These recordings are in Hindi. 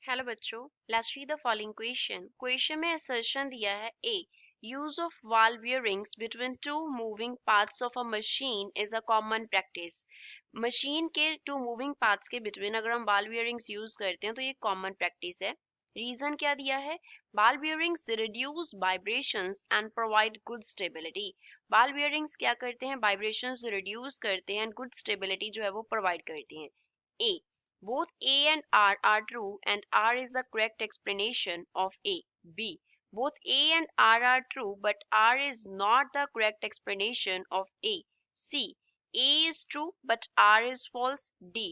हेलो बच्चों, let's read the following question में असर्शन दिया है a use of ball bearings between two moving parts of a machine is a common practice. Machine के टू मूविंग पार्ट्स के बिटवीन अगर हम बॉल बियरिंग्स यूज करते हैं तो ये कॉमन प्रैक्टिस है। रीजन क्या दिया है? Ball bearings reduce vibrations and provide good stability. Ball bearings क्या करते हैं? वाइब्रेशंस रिड्यूस करते हैं एंड गुड स्टेबिलिटी जो है वो प्रोवाइड करती हैं। ए Both A and R are true and R is the correct explanation of A. B. Both A and R are true but R is not the correct explanation of A. C. A is true but R is false. D.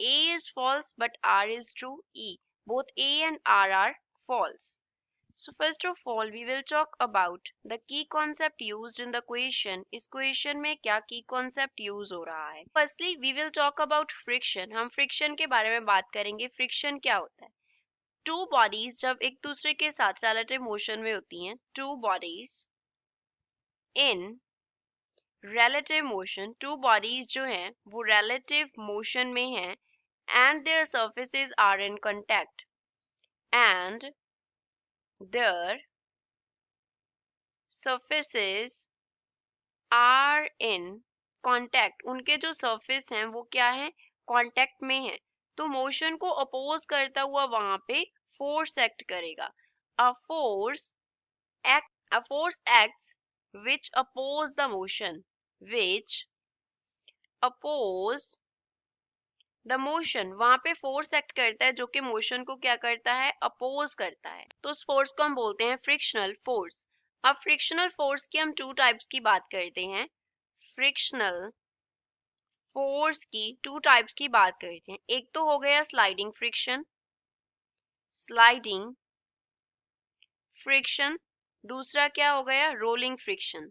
A is false but R is true. E. Both A and R are false. So first of all, we will talk about the key concept used in the question. इस question में क्या key concept use हो रहा है? Firstly, we will talk about friction. हम friction के बारे में बात करेंगे. Friction क्या होता है? Two bodies जब एक दूसरे के साथ relative motion में होती हैं, two bodies in relative motion, two bodies जो हैं वो relative motion में हैं and their surfaces are in contact and their surfaces are in contact. उनके जो सरफेस हैं वो क्या है? कॉन्टैक्ट में है। तो मोशन को अपोज करता हुआ वहां पे फोर्स एक्ट करेगा। A force acts which oppose the motion, which oppose the motion. वहां पे फोर्स एक्ट करता है जो कि मोशन को क्या करता है? अपोज करता है। तो उस फोर्स को हम बोलते हैं फ्रिक्शनल फोर्स। अब फ्रिक्शनल फोर्स की हम टू टाइप्स की बात करते हैं। फ्रिक्शनल फोर्स की टू टाइप्स की बात करते हैं। एक तो हो गया स्लाइडिंग फ्रिक्शन, स्लाइडिंग फ्रिक्शन। दूसरा क्या हो गया? Rolling friction.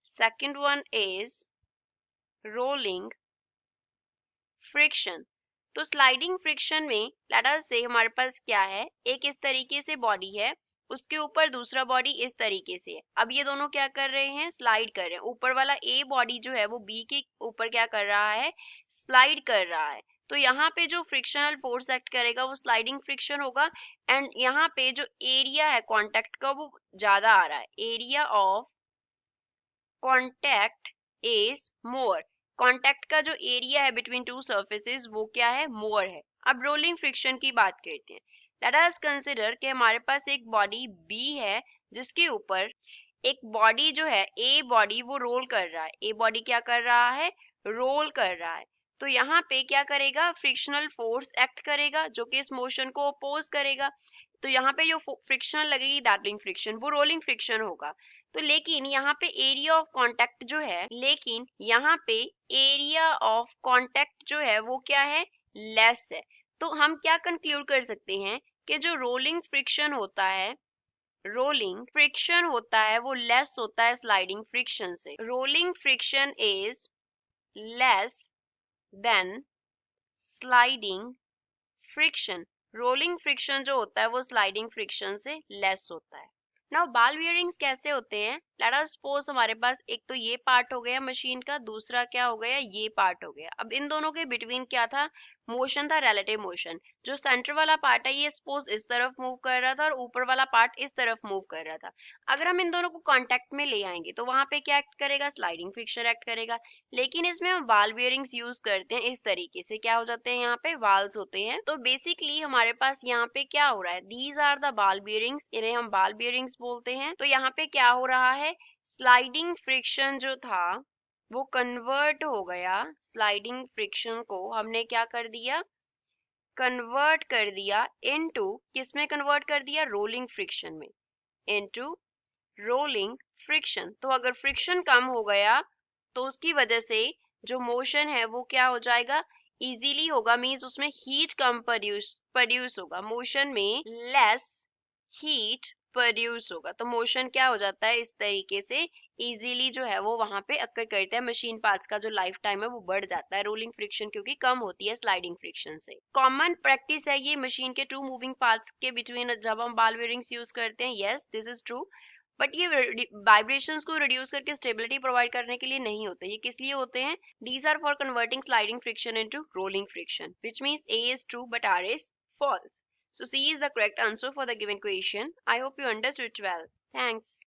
Second one is rolling friction. तो स्लाइडिंग फ्रिक्शन में लेट अस से हमारे पास क्या है? एक इस तरीके से बॉडी है, उसके ऊपर दूसरा बॉडी इस तरीके से है। अब ये दोनों क्या कर रहे हैं? स्लाइड कर रहे हैं। ऊपर वाला ए बॉडी जो है वो बी के ऊपर क्या कर रहा है? स्लाइड कर रहा है। तो यहाँ पे जो फ्रिक्शनल फोर्स एक्ट करेगा वो स्लाइडिंग फ्रिक्शन होगा एंड यहाँ पे जो एरिया है कांटेक्ट का वो ज्यादा आ रहा है। Area of contact is more. Contact का जो एरिया है बिटवीन टू सरफेसेस वो क्या है? मोर है। अब रोलिंग फ्रिक्शन की बात करते हैं। लेट अस कंसीडर कि हमारे पास एक बॉडी बी है जिसके ऊपर एक बॉडी जो है ए बॉडी वो रोल कर रहा है। ए बॉडी क्या कर रहा है? रोल कर रहा है। तो यहाँ पे क्या करेगा? फ्रिक्शनल फोर्स एक्ट करेगा जो कि इस मोशन को अपोज करेगा। तो यहाँ पे जो फ्रिक्शन लगेगी दैट फ्रिक्शन, वो रोलिंग फ्रिक्शन होगा। तो लेकिन यहाँ पे एरिया ऑफ कांटेक्ट जो है, लेकिन यहाँ पे एरिया ऑफ कांटेक्ट जो है वो क्या है? लेस है। तो हम क्या कंक्लूड कर सकते हैं कि जो रोलिंग फ्रिक्शन होता है, रोलिंग फ्रिक्शन होता है वो लेस होता है स्लाइडिंग फ्रिक्शन से। Rolling friction is less than sliding friction. Rolling friction जो होता है वो स्लाइडिंग फ्रिक्शन से लेस होता है। नाउ बॉल बियरिंग्स कैसे होते हैं? लेट अस सपोज हमारे पास एक तो ये पार्ट हो गया मशीन का, दूसरा क्या हो गया? ये पार्ट हो गया। अब इन दोनों के बिटवीन क्या था? मोशन था, रिलेटिव मोशन। जो सेंटर वाला पार्ट है ये सपोज इस तरफ मूव कर रहा था और ऊपर वाला पार्ट इस तरफ मूव कर रहा था। अगर हम इन दोनों को कांटेक्ट में ले आएंगे तो वहां पे क्या एक्ट करेगा? स्लाइडिंग फ्रिक्शन एक्ट करेगा। लेकिन इसमें हम बॉल बियरिंग्स यूज करते हैं इस तरीके से, क्या हो जाते हैं? यहाँ पे वाल्स होते हैं। तो बेसिकली हमारे पास यहाँ पे क्या हो रहा है? These are the ball bearings, इन्हें हम बॉल बियरिंग्स बोलते हैं। तो यहाँ पे क्या हो रहा है? स्लाइडिंग फ्रिक्शन जो था वो कन्वर्ट हो गया। स्लाइडिंग फ्रिक्शन को हमने क्या कर दिया? कन्वर्ट कर दिया इनटू, किसमें कन्वर्ट कर दिया? रोलिंग फ्रिक्शन में, इनटू रोलिंग फ्रिक्शन। तो अगर फ्रिक्शन कम हो गया तो उसकी वजह से जो मोशन है वो क्या हो जाएगा? इजीली होगा। मींस उसमें हीट कम प्रोड्यूस होगा। मोशन में लेस हीट प्रोड्यूस होगा। तो मोशन क्या हो जाता है? इस तरीके से इजीली जो है वो वहां पे अक्कर करता है। मशीन पार्ट्स का जो लाइफ टाइम है वो बढ़ जाता है रोलिंग फ्रिक्शन क्योंकि कम होती है स्लाइडिंग फ्रिक्शन से। कॉमन प्रैक्टिस है ये मशीन के टू मूविंग पार्ट्स के बिटवीन जब हम बॉल बियरिंग्स यूज करते हैं। Yes, this is true. But ये वाइब्रेशंस को रिड्यूस करके स्टेबिलिटी प्रोवाइड करने के लिए नहीं होते। ये किस लिए होते हैं? These are for converting sliding friction into rolling friction, which means A is true but R is false. So C is the correct answer for the given question. I hope you understood it well. Thanks.